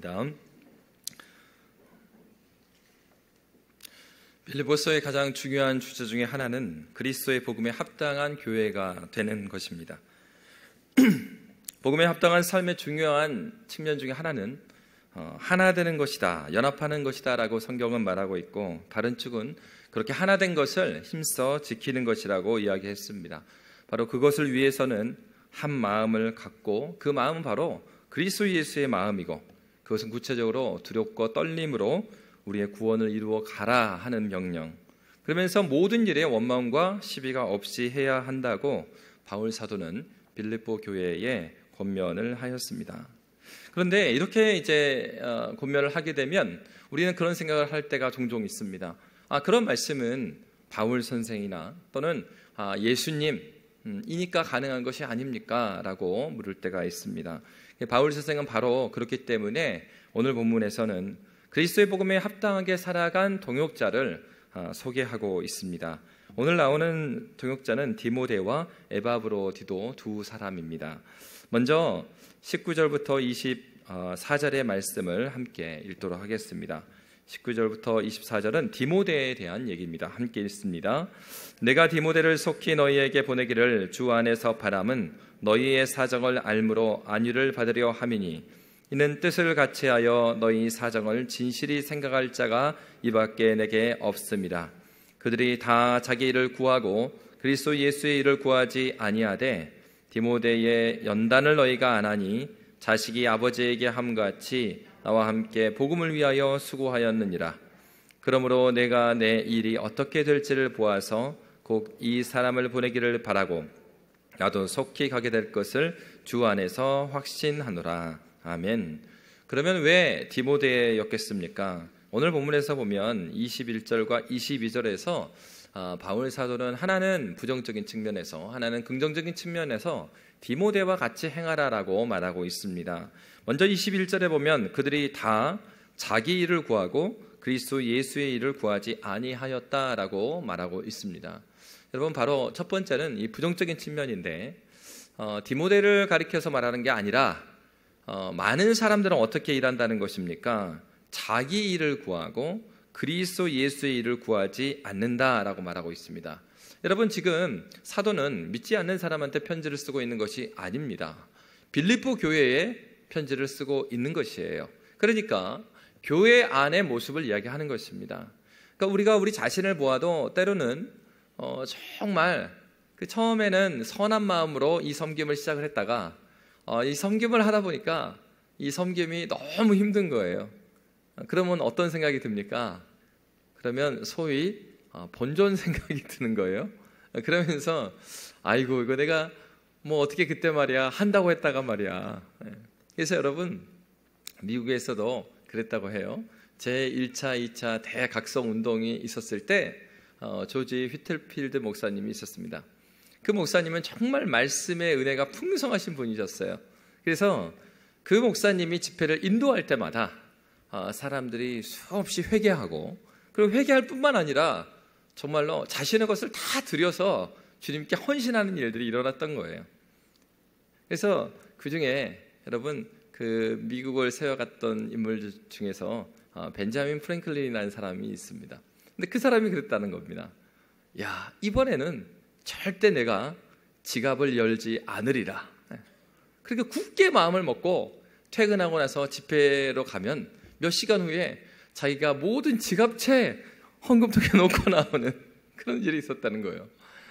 기도합니다. 빌립보서의 가장 중요한 주제 중에 하나는 그리스도의 복음에 합당한 교회가 되는 것입니다. 복음에 합당한 삶의 중요한 측면 중에 하나는 하나 되는 것이다, 연합하는 것이다 라고 성경은 말하고 있고, 다른 측은 그렇게 하나 된 것을 힘써 지키는 것이라고 이야기했습니다. 바로 그것을 위해서는 한 마음을 갖고, 그 마음은 바로 그리스도 예수의 마음이고, 그것은 구체적으로 두렵고 떨림으로 우리의 구원을 이루어 가라 하는 명령, 그러면서 모든 일에 원망과 시비가 없이 해야 한다고 바울 사도는 빌립보 교회에 권면을 하였습니다. 그런데 이렇게 이제 권면을 하게 되면 우리는 그런 생각을 할 때가 종종 있습니다. 그런 말씀은 바울 선생이나 또는 예수님이니까 가능한 것이 아닙니까? 라고 물을 때가 있습니다. 바울 선생은 바로 그렇기 때문에 오늘 본문에서는 그리스도의 복음에 합당하게 살아간 동역자를 소개하고 있습니다. 오늘 나오는 동역자는 디모데와 에바브로디도 두 사람입니다. 먼저 19절부터 24절의 말씀을 함께 읽도록 하겠습니다. 19절부터 24절은 디모데에 대한 얘기입니다. 함께 읽습니다. 내가 디모데를 속히 너희에게 보내기를 주 안에서 바람은 너희의 사정을 알므로 안위를 받으려 함이니, 이는 뜻을 같이하여 너희 사정을 진실이 생각할 자가 이밖에 내게 없음이라. 그들이 다 자기 일을 구하고 그리스도 예수의 일을 구하지 아니하되 디모데의 연단을 너희가 안 하니 자식이 아버지에게 함같이 나와 함께 복음을 위하여 수고하였느니라. 그러므로 내가 내 일이 어떻게 될지를 보아서 곧 이 사람을 보내기를 바라고 나도 속히 가게 될 것을 주 안에서 확신하노라. 아멘. 그러면 왜 디모데였겠습니까? 오늘 본문에서 보면 21절과 22절에서 바울 사도는 하나는 부정적인 측면에서, 하나는 긍정적인 측면에서 디모데와 같이 행하라라고 말하고 있습니다. 먼저 21절에 보면 그들이 다 자기 일을 구하고 그리스도 예수의 일을 구하지 아니하였다라고 말하고 있습니다. 여러분, 바로 첫 번째는 이 부정적인 측면인데, 디모데를 가리켜서 말하는 게 아니라 많은 사람들은 어떻게 일한다는 것입니까? 자기 일을 구하고 그리스도 예수의 일을 구하지 않는다라고 말하고 있습니다. 여러분, 지금 사도는 믿지 않는 사람한테 편지를 쓰고 있는 것이 아닙니다. 빌립보 교회에 편지를 쓰고 있는 것이에요. 그러니까 교회 안의 모습을 이야기하는 것입니다. 그러니까 우리가 우리 자신을 보아도 때로는 정말 처음에는 선한 마음으로 이 섬김을 시작을 했다가 이 섬김을 하다 보니까 이 섬김이 너무 힘든 거예요. 그러면 어떤 생각이 듭니까? 그러면 소위 본전 생각이 드는 거예요. 그러면서 아이고, 이거 내가 뭐 어떻게 그때 말이야 한다고 했다가 말이야. 그래서 여러분, 미국에서도 그랬다고 해요. 제1차, 2차 대각성 운동이 있었을 때 조지 휘틀필드 목사님이 있었습니다. 그 목사님은 정말 말씀의 은혜가 풍성하신 분이셨어요. 그래서 그 목사님이 집회를 인도할 때마다 사람들이 수없이 회개하고, 그리고 회개할 뿐만 아니라 정말로 자신의 것을 다 들여서 주님께 헌신하는 일들이 일어났던 거예요. 그래서 그 중에 여러분, 그 미국을 세워갔던 인물 중에서 벤자민 프랭클린이라는 사람이 있습니다. 근데 그 사람이 그랬다는 겁니다. 야, 이번에는 절대 내가 지갑을 열지 않으리라. 그렇게 굳게 마음을 먹고 퇴근하고 나서 집회로 가면 몇 시간 후에 자기가 모든 지갑채 헌금통에 놓고 나오는 그런 일이 있었다는 거예요.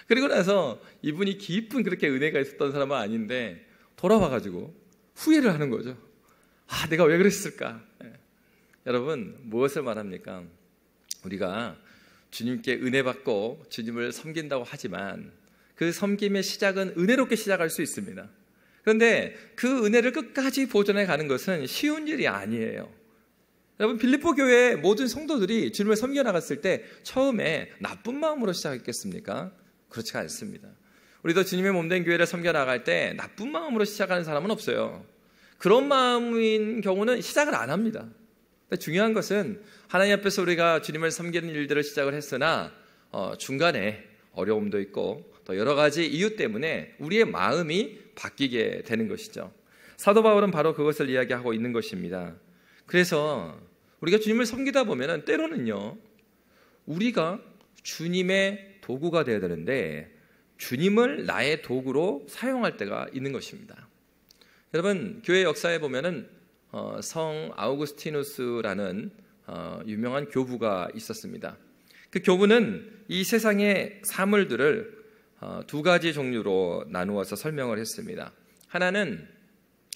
그리고 나서 이분이 깊은 그렇게 은혜가 있었던 사람은 아닌데 돌아와가지고 후회를 하는 거죠. 내가 왜 그랬을까? 여러분, 무엇을 말합니까? 우리가 주님께 은혜 받고 주님을 섬긴다고 하지만 그 섬김의 시작은 은혜롭게 시작할 수 있습니다. 그런데 그 은혜를 끝까지 보존해 가는 것은 쉬운 일이 아니에요. 여러분, 빌립보 교회의 모든 성도들이 주님을 섬겨 나갔을 때 처음에 나쁜 마음으로 시작했겠습니까? 그렇지 않습니다. 우리도 주님의 몸된 교회를 섬겨 나갈 때 나쁜 마음으로 시작하는 사람은 없어요. 그런 마음인 경우는 시작을 안 합니다. 중요한 것은 하나님 앞에서 우리가 주님을 섬기는 일들을 시작을 했으나 중간에 어려움도 있고 또 여러 가지 이유 때문에 우리의 마음이 바뀌게 되는 것이죠. 사도 바울은 바로 그것을 이야기하고 있는 것입니다. 그래서 우리가 주님을 섬기다 보면 때로는요, 우리가 주님의 도구가 되어야 되는데 주님을 나의 도구로 사용할 때가 있는 것입니다. 여러분, 교회 역사에 보면은 성 아우구스티누스라는 유명한 교부가 있었습니다. 그 교부는 이 세상의 사물들을 두 가지 종류로 나누어서 설명을 했습니다. 하나는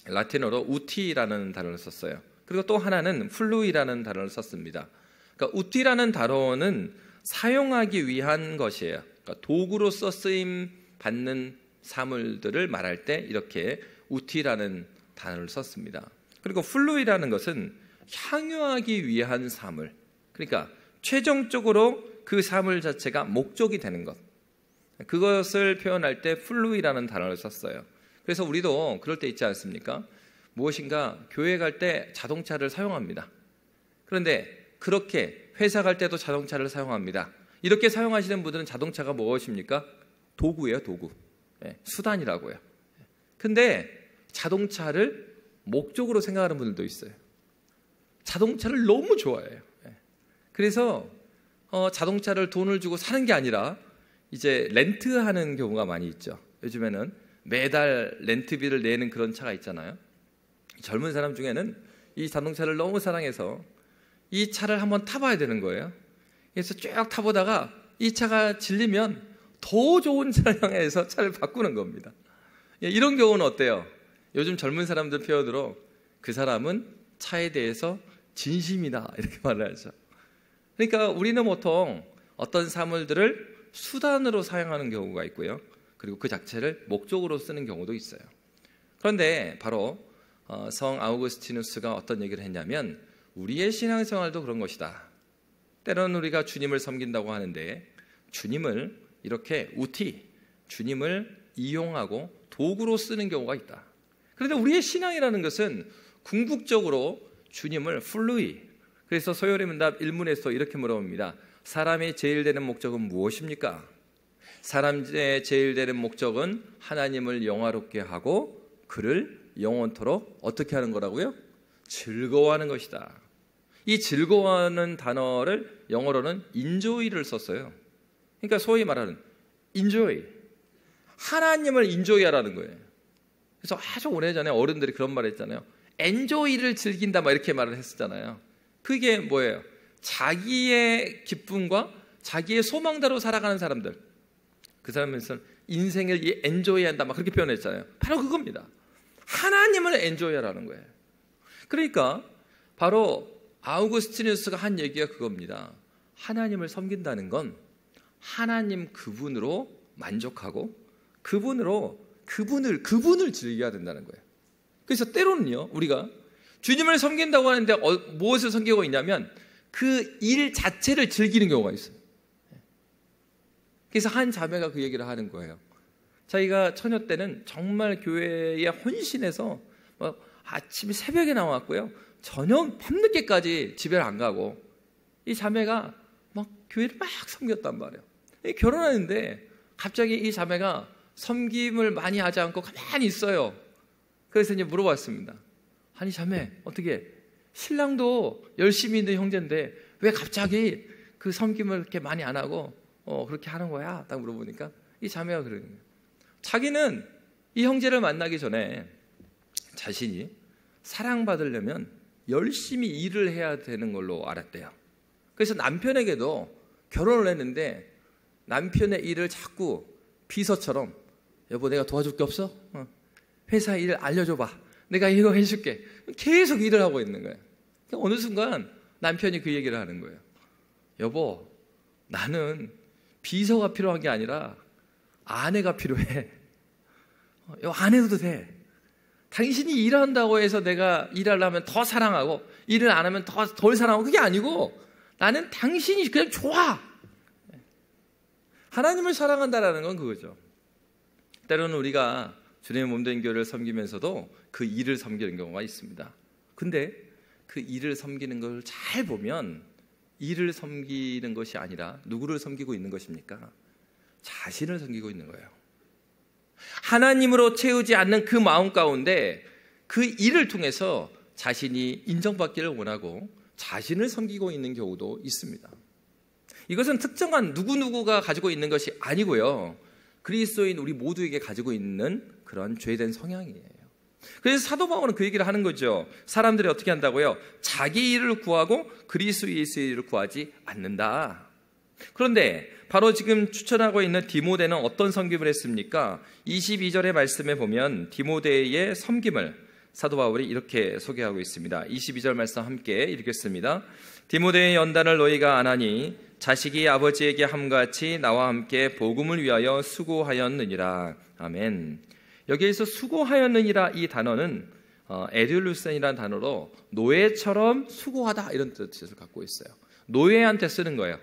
라틴어로 우티라는 단어를 썼어요. 그리고 또 하나는 플루이라는 단어를 썼습니다. 그러니까 우티라는 단어는 사용하기 위한 것이에요. 그러니까 도구로서 쓰임 받는 사물들을 말할 때 이렇게 우티라는 단어를 썼습니다. 그리고 플루이라는 것은 향유하기 위한 사물, 그러니까 최종적으로 그 사물 자체가 목적이 되는 것, 그것을 표현할 때 플루이라는 단어를 썼어요. 그래서 우리도 그럴 때 있지 않습니까? 무엇인가 교회 갈 때 자동차를 사용합니다. 그런데 그렇게 회사 갈 때도 자동차를 사용합니다. 이렇게 사용하시는 분들은 자동차가 무엇입니까? 도구예요, 도구. 수단이라고요. 근데 자동차를 목적으로 생각하는 분들도 있어요. 자동차를 너무 좋아해요. 그래서 자동차를 돈을 주고 사는 게 아니라 이제 렌트하는 경우가 많이 있죠. 요즘에는 매달 렌트비를 내는 그런 차가 있잖아요. 젊은 사람 중에는 이 자동차를 너무 사랑해서 이 차를 한번 타봐야 되는 거예요. 그래서 쭉 타보다가 이 차가 질리면 더 좋은 차를 향해서 차를 바꾸는 겁니다. 이런 경우는 어때요? 요즘 젊은 사람들 표현으로 그 사람은 차에 대해서 진심이다, 이렇게 말을 하죠. 그러니까 우리는 보통 어떤 사물들을 수단으로 사용하는 경우가 있고요, 그리고 그 자체를 목적으로 쓰는 경우도 있어요. 그런데 바로 성 아우구스티누스가 어떤 얘기를 했냐면 우리의 신앙생활도 그런 것이다. 때로는 우리가 주님을 섬긴다고 하는데 주님을 이렇게 우티, 주님을 이용하고 도구로 쓰는 경우가 있다. 그런데 우리의 신앙이라는 것은 궁극적으로 주님을 플루이, 그래서 소요리 문답 1문에서 이렇게 물어봅니다. 사람의 제일 되는 목적은 무엇입니까? 사람의 제일 되는 목적은 하나님을 영화롭게 하고 그를 영원토록 어떻게 하는 거라고요? 즐거워하는 것이다. 이 즐거워하는 단어를 영어로는 enjoy를 썼어요. 그러니까 소위 말하는 enjoy, 하나님을 enjoy하라는 거예요. 그래서 아주 오래전에 어른들이 그런 말을 했잖아요. enjoy를 즐긴다, 막 이렇게 말을 했었잖아요. 그게 뭐예요? 자기의 기쁨과 자기의 소망대로 살아가는 사람들, 그 사람에서는 인생을 엔조이한다, 막 그렇게 표현했잖아요. 바로 그겁니다. 하나님을 엔조이하라는 거예요. 그러니까 바로 아우구스티누스가 한 얘기가 그겁니다. 하나님을 섬긴다는 건 하나님 그분으로 만족하고 그분을 즐겨야 된다는 거예요. 그래서 때로는요, 우리가 주님을 섬긴다고 하는데 무엇을 섬기고 있냐면 그 일 자체를 즐기는 경우가 있어요. 그래서 한 자매가 그 얘기를 하는 거예요. 자기가 처녀 때는 정말 교회에 헌신해서 아침 새벽에 나왔고요, 저녁 밤늦게까지 집에 안 가고, 이 자매가 막 교회를 막 섬겼단 말이에요. 결혼하는데 갑자기 이 자매가 섬김을 많이 하지 않고 가만히 있어요. 그래서 이제 물어봤습니다. 아니 자매, 어떻게 신랑도 열심히 있는 형제인데 왜 갑자기 그 섬김을 이렇게 많이 안 하고 그렇게 하는 거야? 딱 물어보니까 이 자매가 그러는 거예요. 자기는 이 형제를 만나기 전에 자신이 사랑받으려면 열심히 일을 해야 되는 걸로 알았대요. 그래서 남편에게도 결혼을 했는데 남편의 일을 자꾸 비서처럼, 여보 내가 도와줄 게 없어? 회사 일 알려줘봐, 내가 이거 해줄게. 계속 일을 하고 있는 거예요. 어느 순간 남편이 그 얘기를 하는 거예요. 여보, 나는 비서가 필요한 게 아니라 아내가 필요해. 안 해도 돼. 당신이 일한다고 해서 내가 일을 하면 더 사랑하고 일을 안 하면 덜 사랑하고, 그게 아니고 나는 당신이 그냥 좋아. 하나님을 사랑한다라는 건 그거죠. 때로는 우리가 주님의 몸된 교회를 섬기면서도 그 일을 섬기는 경우가 있습니다. 근데 그 일을 섬기는 걸 잘 보면 일을 섬기는 것이 아니라 누구를 섬기고 있는 것입니까? 자신을 섬기고 있는 거예요. 하나님으로 채우지 않는 그 마음 가운데 그 일을 통해서 자신이 인정받기를 원하고 자신을 섬기고 있는 경우도 있습니다. 이것은 특정한 누구누구가 가지고 있는 것이 아니고요, 그리스도인 우리 모두에게 가지고 있는 그런 죄된 성향이에요. 그래서 사도 바울은 그 얘기를 하는 거죠. 사람들이 어떻게 한다고요? 자기 일을 구하고 그리스도 예수의 일을 구하지 않는다. 그런데 바로 지금 추천하고 있는 디모데는 어떤 섬김을 했습니까? 22절의 말씀에 보면 디모데의 섬김을 사도 바울이 이렇게 소개하고 있습니다. 22절 말씀 함께 읽겠습니다. 디모데의 연단을 너희가 안 하니 자식이 아버지에게 함같이 나와 함께 복음을 위하여 수고하였느니라. 아멘. 여기에서 수고하였느니라 이 단어는 에듈루센이라는 단어로 노예처럼 수고하다 이런 뜻을 갖고 있어요. 노예한테 쓰는 거예요.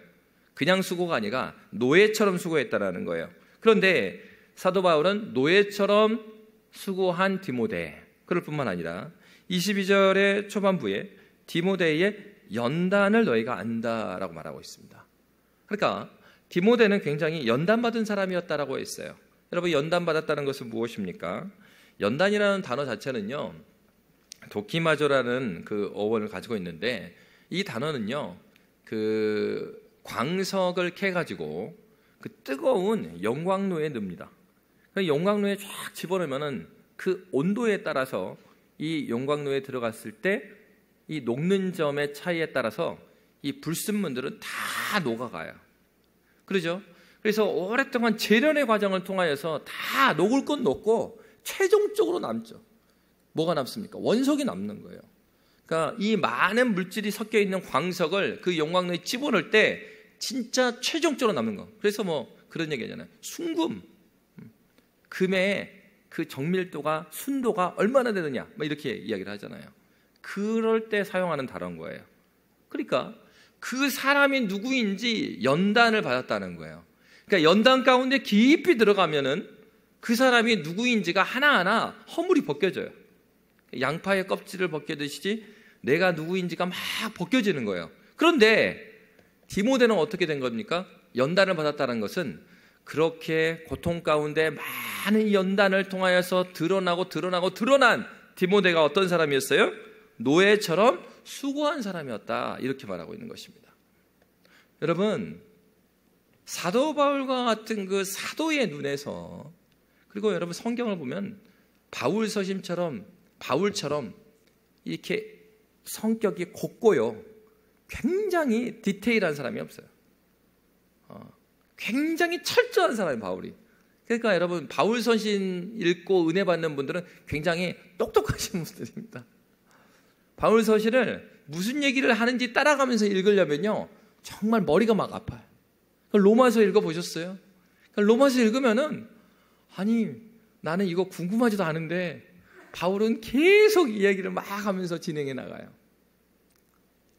그냥 수고가 아니라 노예처럼 수고했다라는 거예요. 그런데 사도 바울은 노예처럼 수고한 디모데, 그럴 뿐만 아니라 22절의 초반부에 디모데의 연단을 너희가 안다라고 말하고 있습니다. 그러니까 디모데는 굉장히 연단받은 사람이었다라고 했어요. 여러분, 연단받았다는 것은 무엇입니까? 연단이라는 단어 자체는요, 도키마조라는 그 어원을 가지고 있는데, 이 단어는요, 그 광석을 캐가지고 그 뜨거운 용광로에 넣습니다. 용광로에 쫙 집어넣으면은 그 온도에 따라서 이 용광로에 들어갔을 때 이 녹는 점의 차이에 따라서 이 불순물들은 다 녹아가요. 그러죠? 그래서 오랫동안 재련의 과정을 통하여서 다 녹을 건 녹고 최종적으로 남죠. 뭐가 남습니까? 원석이 남는 거예요. 그러니까 이 많은 물질이 섞여 있는 광석을 그 용광로에 집어넣을 때 진짜 최종적으로 남는 거. 그래서 뭐 그런 얘기 하잖아요. 순금, 금의 그 정밀도가, 순도가 얼마나 되느냐, 뭐 이렇게 이야기를 하잖아요. 그럴 때 사용하는 단어인 거예요. 그러니까 그 사람이 누구인지 연단을 받았다는 거예요. 그러니까 연단 가운데 깊이 들어가면은 그 사람이 누구인지가 하나하나 허물이 벗겨져요. 양파의 껍질을 벗겨듯이 내가 누구인지가 막 벗겨지는 거예요. 그런데 디모데는 어떻게 된 겁니까? 연단을 받았다는 것은 그렇게 고통 가운데 많은 연단을 통하여서 드러난 디모데가 어떤 사람이었어요? 노예처럼 수고한 사람이었다, 이렇게 말하고 있는 것입니다. 여러분, 사도 바울과 같은 그 사도의 눈에서, 그리고 여러분 성경을 보면 바울처럼 이렇게 성격이 곱고요, 굉장히 디테일한 사람이 없어요. 굉장히 철저한 사람이 바울이. 그러니까 여러분, 바울서신 읽고 은혜 받는 분들은 굉장히 똑똑하신 분들입니다. 바울서신을 무슨 얘기를 하는지 따라가면서 읽으려면요, 정말 머리가 막 아파요. 로마서 읽어보셨어요? 로마서 읽으면은, 아니, 나는 이거 궁금하지도 않은데 바울은 계속 이야기를 막 하면서 진행해 나가요.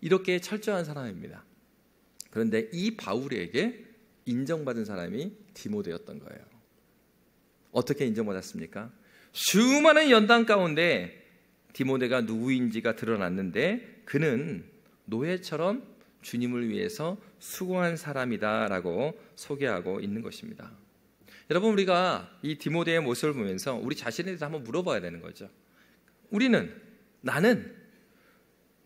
이렇게 철저한 사람입니다. 그런데 이 바울에게 인정받은 사람이 디모데였던 거예요. 어떻게 인정받았습니까? 수많은 연단 가운데 디모데가 누구인지가 드러났는데 그는 노예처럼 주님을 위해서 수고한 사람이다라고 소개하고 있는 것입니다. 여러분, 우리가 이 디모데의 모습을 보면서 우리 자신에 대해서 한번 물어봐야 되는 거죠. 나는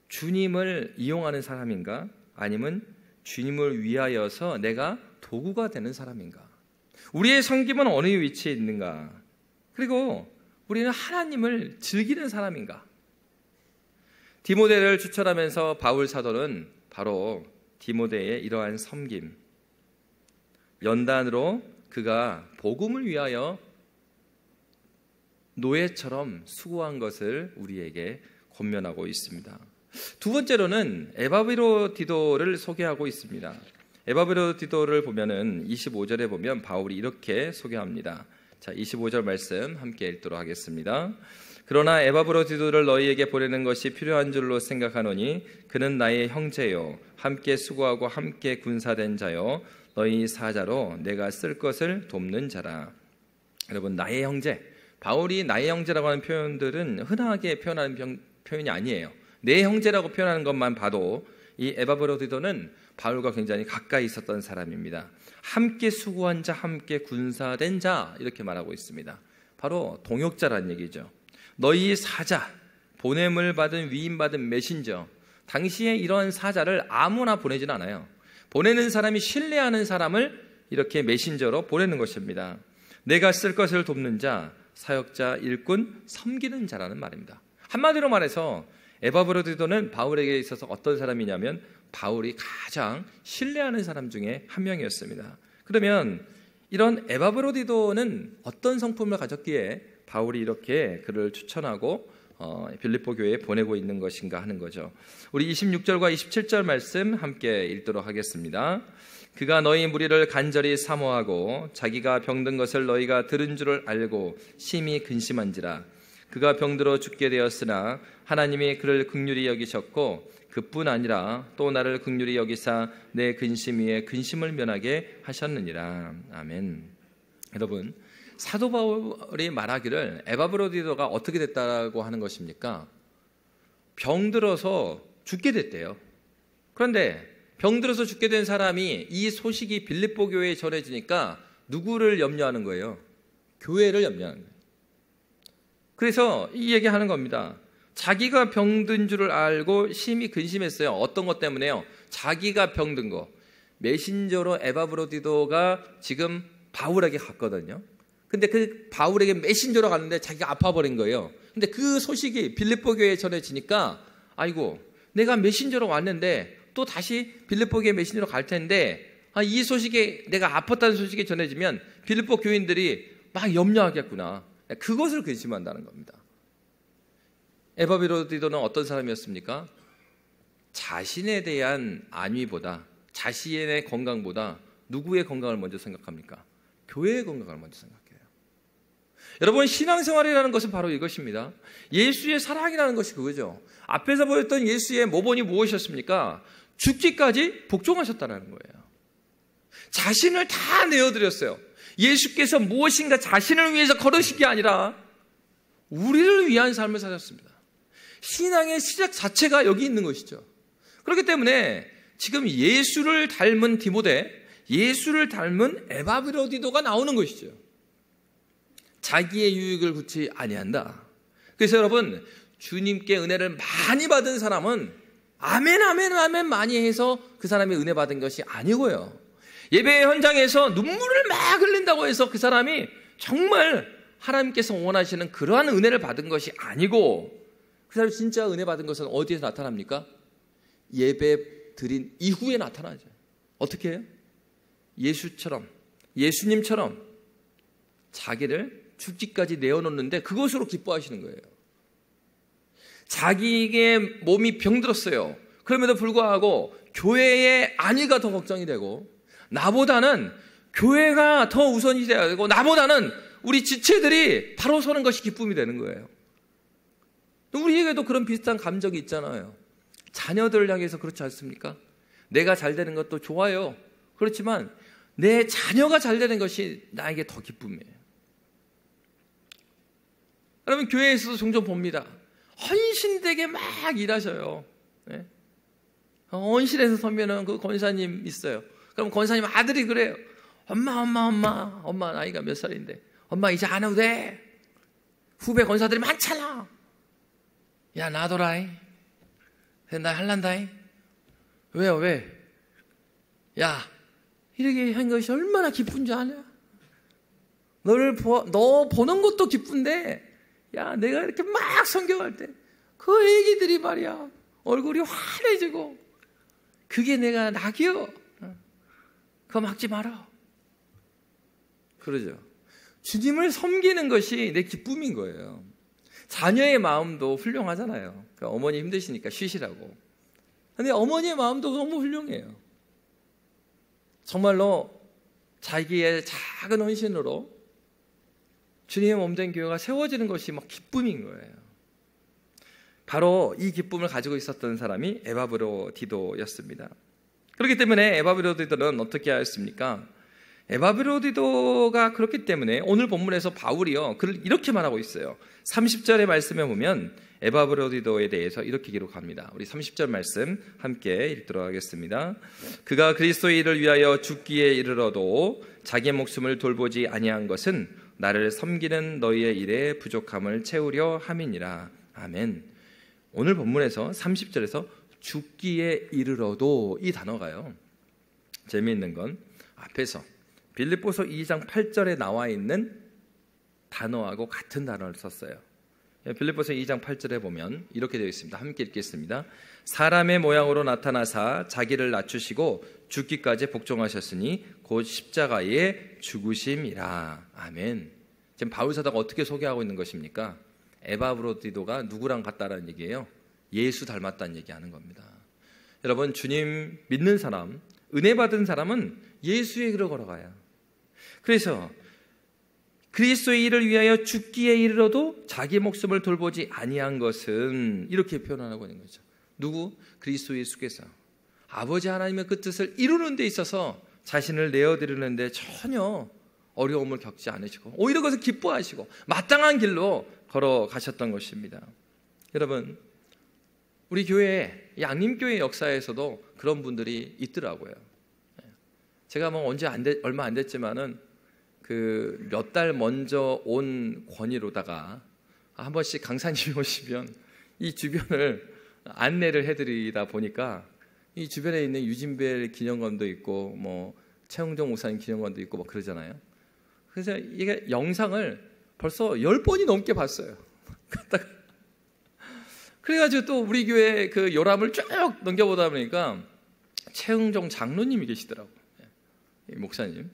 주님을 이용하는 사람인가? 아니면 주님을 위하여서 내가 도구가 되는 사람인가? 우리의 섬김은 어느 위치에 있는가? 그리고 우리는 하나님을 즐기는 사람인가? 디모데를 추천하면서 바울 사도는 바로 디모데의 이러한 섬김, 연단으로 그가 복음을 위하여 노예처럼 수고한 것을 우리에게 권면하고 있습니다. 두 번째로는 에바브로디도를 소개하고 있습니다. 에바브로디도를 보면은 25절에 보면 바울이 이렇게 소개합니다. 자, 25절 말씀 함께 읽도록 하겠습니다. 그러나 에바브로디도를 너희에게 보내는 것이 필요한 줄로 생각하노니 그는 나의 형제요, 함께 수고하고 함께 군사된 자요, 너희 사자로 내가 쓸 것을 돕는 자라. 여러분, 나의 형제, 바울이 나의 형제라고 하는 표현들은 흔하게 표현하는 표현이 아니에요. 내 형제라고 표현하는 것만 봐도 이 에바브로디도는 바울과 굉장히 가까이 있었던 사람입니다. 함께 수고한 자, 함께 군사된 자, 이렇게 말하고 있습니다. 바로 동역자란 얘기죠. 너희 사자, 보냄을 받은 위임받은 메신저, 당시에 이런 사자를 아무나 보내진 않아요. 보내는 사람이 신뢰하는 사람을 이렇게 메신저로 보내는 것입니다. 내가 쓸 것을 돕는 자, 사역자, 일꾼, 섬기는 자라는 말입니다. 한마디로 말해서 에바브로디도는 바울에게 있어서 어떤 사람이냐면 바울이 가장 신뢰하는 사람 중에 한 명이었습니다. 그러면 이런 에바브로디도는 어떤 성품을 가졌기에 바울이 이렇게 그를 추천하고 빌립보 교회에 보내고 있는 것인가 하는 거죠. 우리 26절과 27절 말씀 함께 읽도록 하겠습니다. 그가 너희 무리를 간절히 사모하고 자기가 병든 것을 너희가 들은 줄을 알고 심히 근심한지라. 그가 병들어 죽게 되었으나 하나님이 그를 긍휼히 여기셨고 그뿐 아니라 또 나를 긍휼히 여기사 내 근심 위에 근심을 면하게 하셨느니라. 아멘. 여러분, 사도 바울이 말하기를 에바브로디도가 어떻게 됐다고 하는 것입니까? 병들어서 죽게 됐대요. 그런데 병들어서 죽게 된 사람이 이 소식이 빌립보 교회에 전해지니까 누구를 염려하는 거예요? 교회를 염려하는 거예요. 그래서 이 얘기하는 겁니다. 자기가 병든 줄을 알고 심히 근심했어요. 어떤 것 때문에요? 자기가 병든 거. 메신저로 에바브로디도가 지금 바울에게 갔거든요. 근데 그 바울에게 메신저로 갔는데 자기가 아파버린 거예요. 근데 그 소식이 빌립보 교회에 전해지니까 아이고, 내가 메신저로 왔는데 또 다시 빌립보 교회 메신저로 갈 텐데 이 소식이 내가 아팠다는 소식이 전해지면 빌립보 교인들이 막 염려하겠구나. 그것을 근심한다는 겁니다. 에바브로디도는 어떤 사람이었습니까? 자신에 대한 안위보다, 자신의 건강보다 누구의 건강을 먼저 생각합니까? 교회의 건강을 먼저 생각해요. 여러분, 신앙생활이라는 것은 바로 이것입니다. 예수의 사랑이라는 것이 그거죠. 앞에서 보였던 예수의 모본이 무엇이었습니까? 죽기까지 복종하셨다는 거예요. 자신을 다 내어드렸어요. 예수께서 무엇인가 자신을 위해서 걸으신 게 아니라 우리를 위한 삶을 사셨습니다. 신앙의 시작 자체가 여기 있는 것이죠. 그렇기 때문에 지금 예수를 닮은 디모데, 예수를 닮은 에바브로디도가 나오는 것이죠. 자기의 유익을 굳이 아니한다. 그래서 여러분, 주님께 은혜를 많이 받은 사람은 아멘 아멘 아멘 많이 해서 그 사람이 은혜 받은 것이 아니고요. 예배 현장에서 눈물을 막 흘린다고 해서 그 사람이 정말 하나님께서 원하시는 그러한 은혜를 받은 것이 아니고, 그 사람이 진짜 은혜 받은 것은 어디에서 나타납니까? 예배 드린 이후에 나타나죠. 어떻게 해요? 예수처럼, 예수님처럼 자기를 죽기까지 내어놓는데 그것으로 기뻐하시는 거예요. 자기의 몸이 병들었어요. 그럼에도 불구하고 교회의 안위가 더 걱정이 되고, 나보다는 교회가 더 우선이 돼야 되고, 나보다는 우리 지체들이 바로 서는 것이 기쁨이 되는 거예요. 우리에게도 그런 비슷한 감정이 있잖아요. 자녀들을 향해서 그렇지 않습니까? 내가 잘 되는 것도 좋아요. 그렇지만 내 자녀가 잘 되는 것이 나에게 더 기쁨이에요. 여러분, 교회에서도 종종 봅니다. 헌신되게 막 일하셔요. 네? 헌신에서 서면은 그 권사님 있어요. 그럼 권사님 아들이 그래요. 엄마 나이가 몇 살인데 엄마 이제 안 해도 돼. 후배 권사들이 많잖아. 야, 놔둬라이. 나 할란다이. 왜요? 왜? 야, 이렇게 한 것이 얼마나 기쁜지 아냐? 너 보는 것도 기쁜데, 야, 내가 이렇게 막 성경할 때 그 애기들이 말이야 얼굴이 환해지고, 그게 내가 낙이요. 그거 막지 마라. 그러죠. 주님을 섬기는 것이 내 기쁨인 거예요. 자녀의 마음도 훌륭하잖아요. 그러니까 어머니 힘드시니까 쉬시라고. 근데 어머니의 마음도 너무 훌륭해요. 정말로 자기의 작은 헌신으로 주님의 몸된 교회가 세워지는 것이 막 기쁨인 거예요. 바로 이 기쁨을 가지고 있었던 사람이 에바브로디도였습니다. 그렇기 때문에 에바브로디도는 어떻게 하였습니까? 에바브로디도가 그렇기 때문에 오늘 본문에서 바울이요, 그를 이렇게 말하고 있어요. 30절의 말씀에 보면 에바브로디도에 대해서 이렇게 기록합니다. 우리 30절 말씀 함께 읽도록 하겠습니다. 그가 그리스도의 일을 위하여 죽기에 이르러도 자기의 목숨을 돌보지 아니한 것은 나를 섬기는 너희의 일에 부족함을 채우려 함이니라. 아멘. 오늘 본문에서 30절에서 죽기에 이르러도 이 단어가요. 재미있는 건 앞에서 빌립보서 2장 8절에 나와 있는 단어하고 같은 단어를 썼어요. 빌립보서 2장 8절에 보면 이렇게 되어 있습니다. 함께 읽겠습니다. 사람의 모양으로 나타나사 자기를 낮추시고 죽기까지 복종하셨으니 곧 십자가에 죽으심이라. 아멘. 지금 바울 사도가 어떻게 소개하고 있는 것입니까? 에바브로디도가 누구랑 같다라는 얘기예요? 예수 닮았다는 얘기하는 겁니다. 여러분, 주님 믿는 사람, 은혜 받은 사람은 예수의 길을 걸어가요. 그래서 그리스도의 일을 위하여 죽기에 이르러도 자기 목숨을 돌보지 아니한 것은 이렇게 표현하고 있는 거죠. 누구? 그리스도 예수께서 아버지 하나님의 그 뜻을 이루는 데 있어서 자신을 내어드리는 데 전혀 어려움을 겪지 않으시고 오히려 그것을 기뻐하시고 마땅한 길로 걸어가셨던 것입니다. 여러분, 우리 교회, 양림교회 역사에서도 그런 분들이 있더라고요. 제가 뭐 얼마 안 됐지만은 그 몇 달 먼저 온 권위로다가 한 번씩 강사님이 오시면 이 주변을 안내를 해드리다 보니까 이 주변에 있는 유진벨 기념관도 있고 뭐 최홍종 목사님 기념관도 있고 막 그러잖아요. 그래서 이게 영상을 벌써 10번이 넘게 봤어요. 그래가지고 또 우리 교회 그 요람을 쭉 넘겨보다 보니까 최흥종 장로님이 계시더라고요. 목사님.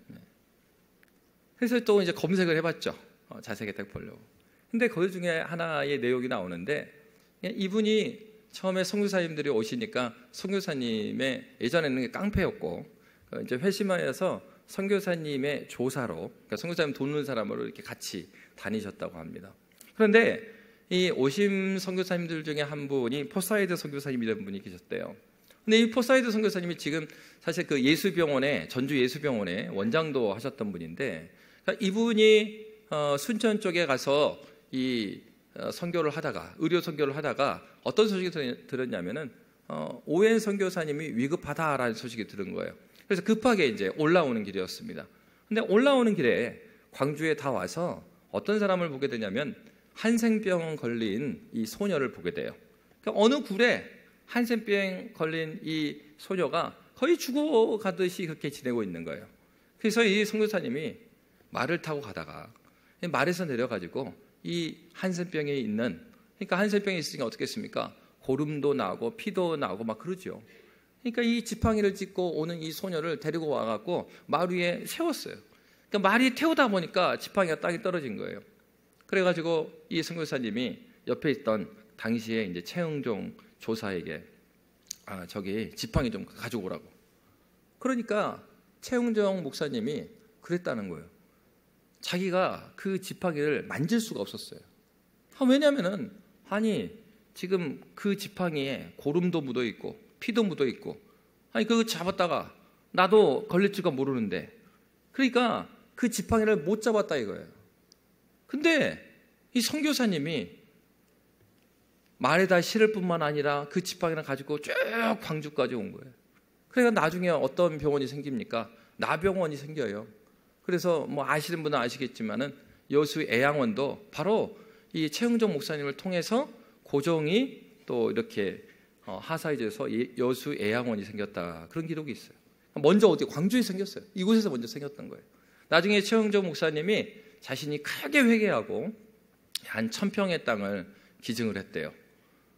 그래서 또 이제 검색을 해봤죠. 자세하게 딱 보려고. 근데 그 중에 하나의 내용이 나오는데 이분이 처음에 선교사님들이 오시니까 선교사님의 예전에는 깡패였고 이제 회심하여서 선교사님의 조사로, 그러니까 선교사님 돕는 사람으로 이렇게 같이 다니셨다고 합니다. 그런데 이 오심 선교사님들 중에 한 분이 포사이드 선교사님이라는 분이 계셨대요. 근데 이 포사이드 선교사님이 지금 사실 그 예수병원에, 전주 예수병원에 원장도 하셨던 분인데, 그러니까 이분이 순천 쪽에 가서 이 선교를 하다가, 의료 선교를 하다가 어떤 소식이 들었냐면은 오웬 선교사님이 위급하다라는 소식이 들은 거예요. 그래서 급하게 이제 올라오는 길이었습니다. 근데 올라오는 길에 광주에 다 와서 어떤 사람을 보게 되냐면 한센병 걸린 이 소녀를 보게 돼요. 그러니까 어느 굴에 한센병 걸린 이 소녀가 거의 죽어가듯이 그렇게 지내고 있는 거예요. 그래서 이 선교사님이 말을 타고 가다가 말에서 내려가지고 이 한센병에 있는, 그러니까 한센병에 있으니까 어떻겠습니까? 고름도 나고 피도 나고 막 그러죠. 그러니까 이 지팡이를 짚고 오는 이 소녀를 데리고 와갖고 말 위에 세웠어요. 그러니까 말이 태우다 보니까 지팡이가 땅에 떨어진 거예요. 그래가지고 이 선교사님이 옆에 있던 당시에 이제 최흥종 조사에게 저기 지팡이 좀 가지고 오라고. 그러니까 최흥종 목사님이 그랬다는 거예요. 자기가 그 지팡이를 만질 수가 없었어요. 왜냐면은 지금 그 지팡이에 고름도 묻어 있고 피도 묻어 있고, 그거 잡았다가 나도 걸릴지가 모르는데, 그러니까 그 지팡이를 못 잡았다 이거예요. 근데 이 선교사님이 말에다 실을 뿐만 아니라 그 지팡이를 가지고 쭉 광주까지 온 거예요. 그러니까 나중에 어떤 병원이 생깁니까? 나병원이 생겨요. 그래서 뭐 아시는 분은 아시겠지만은 여수 애양원도 바로 이 최흥종 목사님을 통해서 고종이 또 이렇게 하사이제에서 여수 애양원이 생겼다, 그런 기록이 있어요. 먼저 어디 광주에 생겼어요. 이곳에서 먼저 생겼던 거예요. 나중에 최흥종 목사님이 자신이 크게 회개하고 한 1000평의 땅을 기증을 했대요.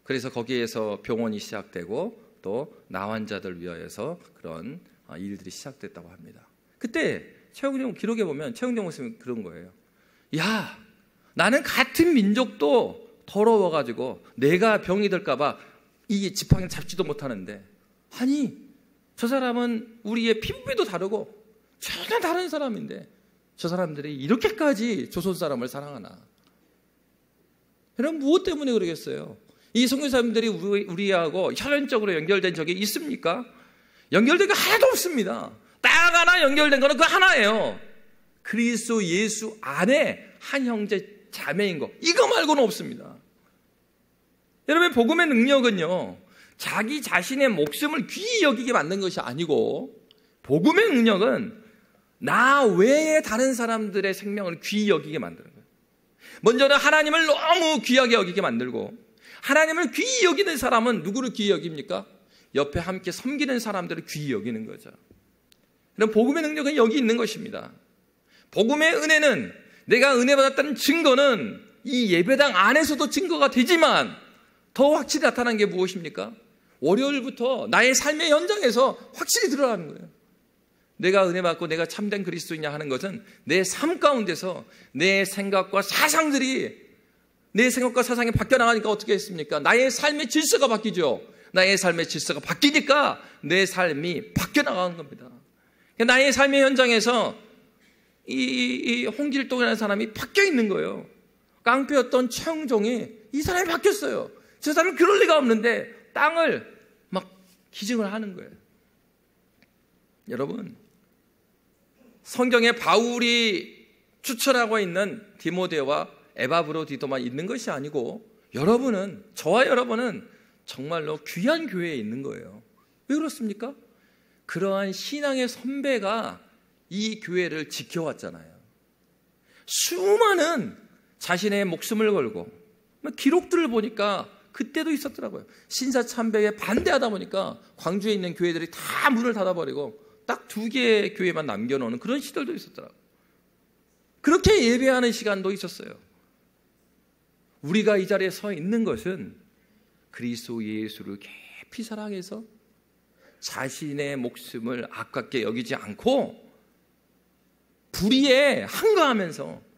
그래서 거기에서 병원이 시작되고 또 나환자들 위하여서 그런 일들이 시작됐다고 합니다. 그때 최흥종 기록에 보면 최흥종 목사님이 그런 거예요. 야, 나는 같은 민족도 더러워가지고 내가 병이 들까봐 이 지팡이를 잡지도 못하는데, 저 사람은 우리의 피부비도 다르고 전혀 다른 사람인데 저 사람들이 이렇게까지 조선 사람을 사랑하나? 여러분, 무엇 때문에 그러겠어요? 이 선교사님들이 우리하고 혈연적으로 연결된 적이 있습니까? 연결된 게 하나도 없습니다. 딱 하나 연결된 거는 그 하나예요. 그리스도 예수 안에 한 형제 자매인 거, 이거 말고는 없습니다. 여러분, 복음의 능력은요, 자기 자신의 목숨을 귀히 여기게 만든 것이 아니고, 복음의 능력은 나 외에 다른 사람들의 생명을 귀히 여기게 만드는 거예요. 먼저는 하나님을 너무 귀하게 여기게 만들고, 하나님을 귀히 여기는 사람은 누구를 귀히 여깁니까? 옆에 함께 섬기는 사람들을 귀히 여기는 거죠. 그럼 복음의 능력은 여기 있는 것입니다. 복음의 은혜는, 내가 은혜 받았다는 증거는 이 예배당 안에서도 증거가 되지만 더 확실히 나타난 게 무엇입니까? 월요일부터 나의 삶의 현장에서 확실히 드러나는 거예요. 내가 은혜 받고 내가 참된 그리스도이냐 하는 것은 내 삶 가운데서 내 생각과 사상이 바뀌어 나가니까 어떻게 했습니까? 나의 삶의 질서가 바뀌죠. 나의 삶의 질서가 바뀌니까 내 삶이 바뀌어 나가는 겁니다. 나의 삶의 현장에서 이 홍길동이라는 사람이 바뀌어 있는 거예요. 깡패였던 최영종이 이 사람이 바뀌었어요. 저 사람은 그럴 리가 없는데 땅을 막 기증을 하는 거예요. 여러분, 성경에 바울이 추천하고 있는 디모데와 에바브로디도만 있는 것이 아니고 여러분은, 저와 여러분은 정말로 귀한 교회에 있는 거예요. 왜 그렇습니까? 그러한 신앙의 선배가 이 교회를 지켜왔잖아요. 수많은 자신의 목숨을 걸고, 기록들을 보니까 그때도 있었더라고요. 신사참배에 반대하다 보니까 광주에 있는 교회들이 다 문을 닫아버리고 딱 2개의 교회만 남겨놓는 그런 시절도 있었더라고요. 그렇게 예배하는 시간도 있었어요. 우리가 이 자리에 서 있는 것은 그리스도 예수를 깊이 사랑해서 자신의 목숨을 아깝게 여기지 않고 불의에 항거하면서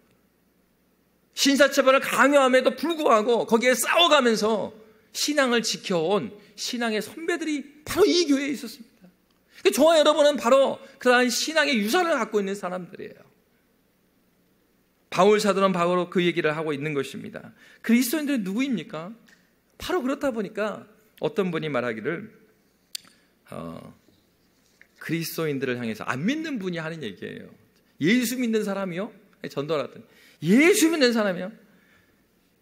신사체벌을 강요함에도 불구하고 거기에 싸워가면서 신앙을 지켜온 신앙의 선배들이 바로 이 교회에 있었습니다. 저와 여러분은 바로 그러한 신앙의 유산을 갖고 있는 사람들이에요. 바울 사도는 바로 그 얘기를 하고 있는 것입니다. 그리스도인들은 누구입니까? 바로 그렇다 보니까 어떤 분이 말하기를 그리스도인들을 향해서 안 믿는 분이 하는 얘기예요. 예수 믿는 사람이요? 전도하더니 예수 믿는 사람이요?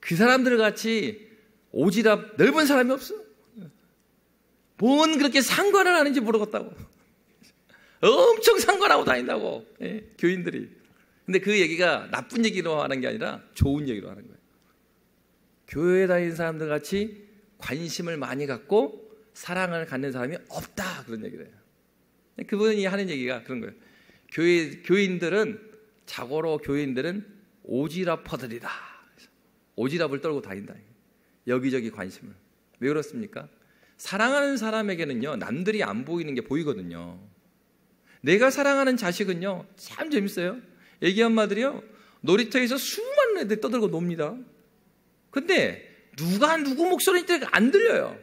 그 사람들 같이 오지랖 넓은 사람이 없어. 뭔 그렇게 상관을 하는지 모르겠다고. 엄청 상관하고 다닌다고, 교인들이. 근데 그 얘기가 나쁜 얘기로 하는 게 아니라 좋은 얘기로 하는 거예요. 교회에 다니는 사람들 같이 관심을 많이 갖고 사랑을 갖는 사람이 없다, 그런 얘기를 해요. 그분이 하는 얘기가 그런 거예요. 교인들은 오지랖퍼들이다. 오지랖을 떨고 다닌다. 여기저기 관심을. 왜 그렇습니까? 사랑하는 사람에게는요, 남들이 안 보이는 게 보이거든요. 내가 사랑하는 자식은요, 참 재밌어요. 애기 엄마들이요, 놀이터에서 수많은 애들 떠들고 놉니다. 근데 누가 누구 목소리인지 안 들려요.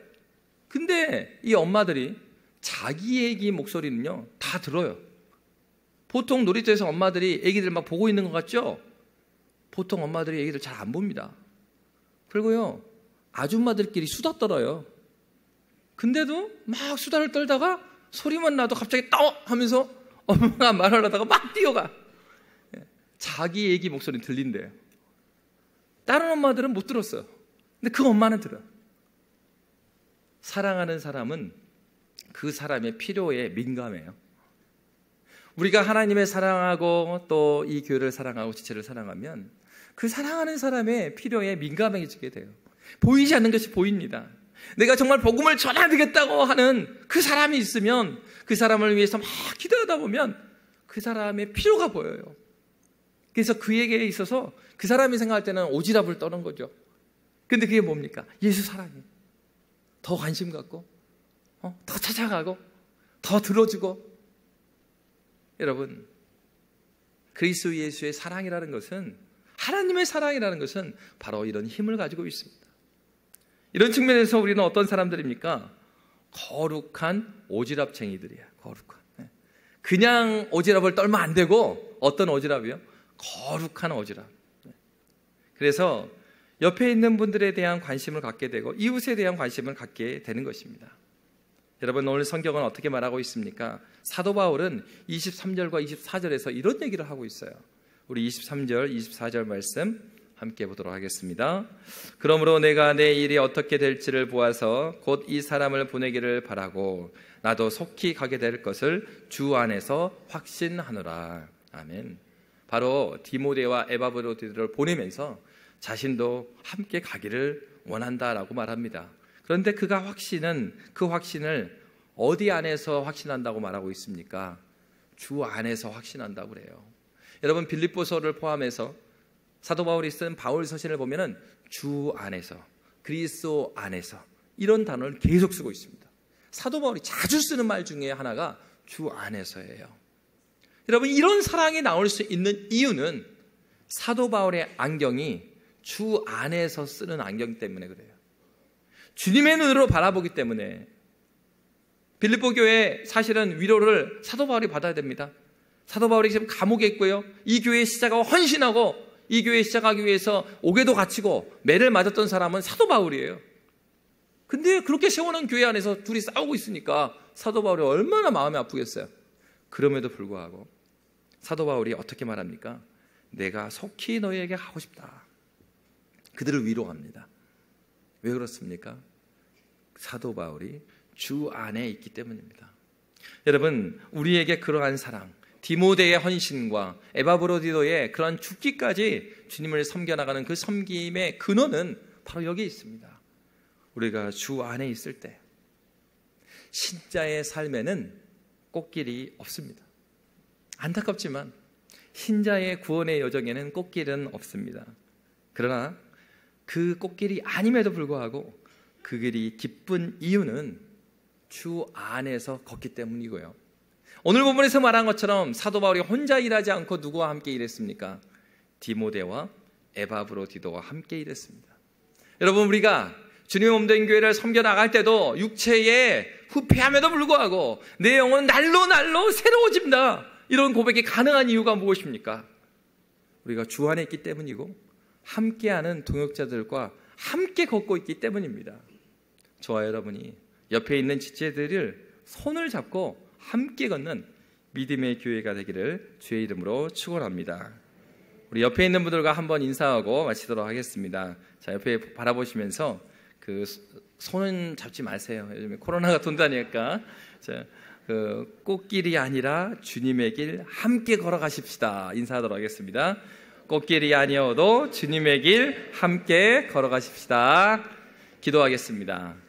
근데 이 엄마들이 자기 애기 목소리는요, 다 들어요. 보통 놀이터에서 엄마들이 애기들 막 보고 있는 것 같죠? 보통 엄마들이 애기들 잘 안 봅니다. 그리고요, 아줌마들끼리 수다 떨어요. 근데도 막 수다를 떨다가 소리만 나도 갑자기 떠! 하면서 엄마가 말하려다가 막 뛰어가. 자기 애기 목소리는 들린대요. 다른 엄마들은 못 들었어요. 근데 그 엄마는 들어요. 사랑하는 사람은 그 사람의 필요에 민감해요. 우리가 하나님을 사랑하고 또 이 교회를 사랑하고 지체를 사랑하면 그 사랑하는 사람의 필요에 민감해지게 돼요. 보이지 않는 것이 보입니다. 내가 정말 복음을 전해야 되겠다고 하는 그 사람이 있으면 그 사람을 위해서 막 기도하다 보면 그 사람의 필요가 보여요. 그래서 그에게 있어서 그 사람이 생각할 때는 오지랖을 떠는 거죠. 근데 그게 뭡니까? 예수 사랑이에요. 더 관심 갖고, 더 찾아가고, 더 들어주고. 여러분, 그리스도 예수의 사랑이라는 것은, 하나님의 사랑이라는 것은 바로 이런 힘을 가지고 있습니다. 이런 측면에서 우리는 어떤 사람들입니까? 거룩한 오지랖쟁이들이야. 거룩한. 그냥 오지랖을 떨면 안 되고, 어떤 오지랖이요? 거룩한 오지랖. 그래서 옆에 있는 분들에 대한 관심을 갖게 되고 이웃에 대한 관심을 갖게 되는 것입니다. 여러분, 오늘 성경은 어떻게 말하고 있습니까? 사도 바울은 23절과 24절에서 이런 얘기를 하고 있어요. 우리 23절, 24절 말씀 함께 보도록 하겠습니다. 그러므로 내가 내 일이 어떻게 될지를 보아서 곧 이 사람을 보내기를 바라고 나도 속히 가게 될 것을 주 안에서 확신하노라. 아멘. 바로 디모데와 에바브로디를 보내면서 자신도 함께 가기를 원한다라고 말합니다. 그런데 그 확신을 어디 안에서 확신한다고 말하고 있습니까? 주 안에서 확신한다고 그래요. 여러분, 빌립보서를 포함해서 사도 바울이 쓴 바울 서신을 보면은 주 안에서, 그리스도 안에서 이런 단어를 계속 쓰고 있습니다. 사도 바울이 자주 쓰는 말 중에 하나가 주 안에서예요. 여러분, 이런 사랑이 나올 수 있는 이유는 사도 바울의 안경이 주 안에서 쓰는 안경 때문에 그래요. 주님의 눈으로 바라보기 때문에. 빌립보 교회 사실은 위로를 사도 바울이 받아야 됩니다. 사도 바울이 지금 감옥에 있고요, 이 교회에 시작하고 헌신하고 이 교회에 시작하기 위해서 옥에도 갇히고 매를 맞았던 사람은 사도 바울이에요. 근데 그렇게 세워놓은 교회 안에서 둘이 싸우고 있으니까 사도 바울이 얼마나 마음이 아프겠어요. 그럼에도 불구하고 사도 바울이 어떻게 말합니까? 내가 속히 너희에게 하고 싶다. 그들을 위로합니다. 왜 그렇습니까? 사도 바울이 주 안에 있기 때문입니다. 여러분, 우리에게 그러한 사랑, 디모데의 헌신과 에바브로디도의 그러한 죽기까지 주님을 섬겨나가는 그 섬김의 근원은 바로 여기 있습니다. 우리가 주 안에 있을 때 신자의 삶에는 꽃길이 없습니다. 안타깝지만 신자의 구원의 여정에는 꽃길은 없습니다. 그러나 그 꽃길이 아님에도 불구하고 그 길이 기쁜 이유는 주 안에서 걷기 때문이고요. 오늘 본문에서 말한 것처럼 사도 바울이 혼자 일하지 않고 누구와 함께 일했습니까? 디모데와 에바브로디도와 함께 일했습니다. 여러분, 우리가 주님의 몸된 교회를 섬겨나갈 때도 육체에 후패함에도 불구하고 내 영혼은 날로 새로워집니다. 이런 고백이 가능한 이유가 무엇입니까? 우리가 주 안에 있기 때문이고 함께하는 동역자들과 함께 걷고 있기 때문입니다. 저와 여러분이 옆에 있는 지체들을 손을 잡고 함께 걷는 믿음의 교회가 되기를 주의 이름으로 축원합니다. 우리 옆에 있는 분들과 한번 인사하고 마치도록 하겠습니다. 자, 옆에 바라보시면서 그 손은 잡지 마세요. 요즘에 코로나가 돈다니까. 자, 그 꽃길이 아니라 주님의 길 함께 걸어가십시다. 인사하도록 하겠습니다. 꽃길이 아니어도 주님의 길 함께 걸어가십시다. 기도하겠습니다.